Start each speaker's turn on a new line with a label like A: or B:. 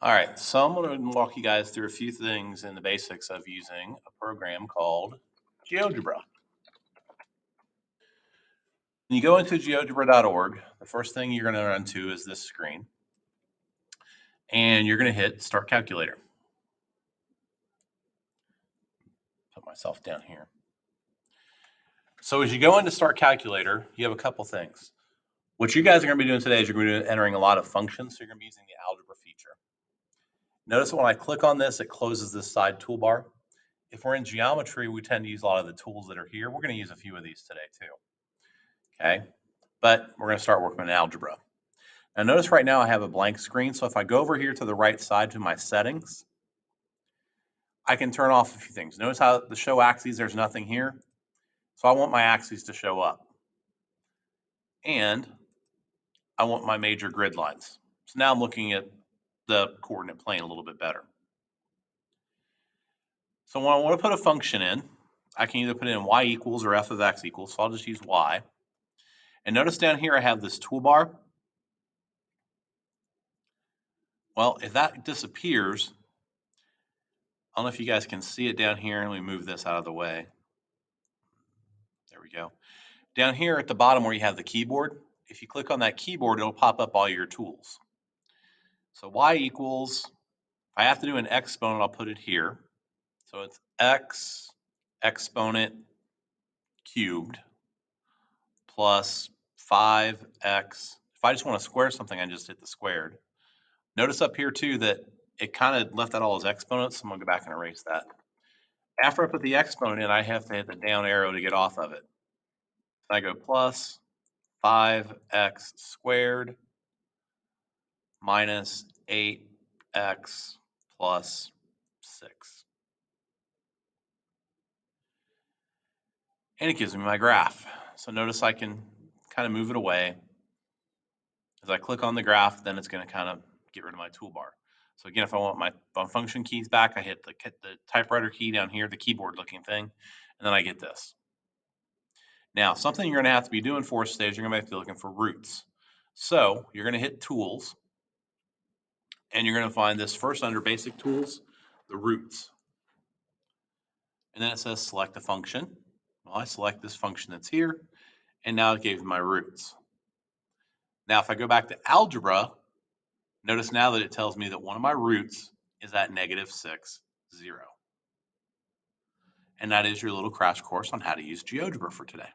A: All right, so I'm going to walk you guys through a few things in the basics of using a program called Geogebra. When you go into geogebra.org, the first thing you're going to run to is this screen, and you're going to hit Start Calculator. Put myself down here. So as you go into Start Calculator, you have a couple things. What you guys are going to be doing today is you're going to be entering a lot of functions, so you're going to be using the algebra feature. Notice when I click on this, it closes this side toolbar. If we're in geometry, we tend to use a lot of the tools that are here. We're going to use a few of these today too. Okay, but we're going to start working in algebra. Now notice right now I have a blank screen, so if I go over here to the right side to my settings, I can turn off a few things. Notice how the show axes, there's nothing here. So I want my axes to show up. And I want my major grid lines. So now I'm looking at the coordinate plane a little bit better. So when I want to put a function in, I can either put in y equals or f of x equals, so I'll just use y. And notice down here I have this toolbar. Well, if that disappears, I don't know if you guys can see it down here. Let me move this out of the way. There we go. Down here at the bottom where you have the keyboard, if you click on that keyboard, it'll pop up all your tools. So y equals, if I have to do an exponent, I'll put it here. So it's x exponent cubed plus 5x. If I just want to square something, I just hit the squared. Notice up here too that it kind of left out all those exponents, so I'm going to go back and erase that. After I put the exponent in, I have to hit the down arrow to get off of it. So I go plus 5x squared minus 8x plus 6. And it gives me my graph. So notice I can kind of move it away. As I click on the graph, then it's going to kind of get rid of my toolbar. So again, if I want my function keys back, I hit the typewriter key down here, the keyboard looking thing, and then I get this. Now, something you're going to have to be doing for us today is you're going to have to be looking for roots. So you're going to hit Tools, and you're going to find this first under Basic Tools, the roots. And then it says Select a function. Well, I select this function that's here, and now it gave me my roots. Now, if I go back to algebra, notice now that it tells me that one of my roots is at -6, 0. And that is your little crash course on how to use GeoGebra for today.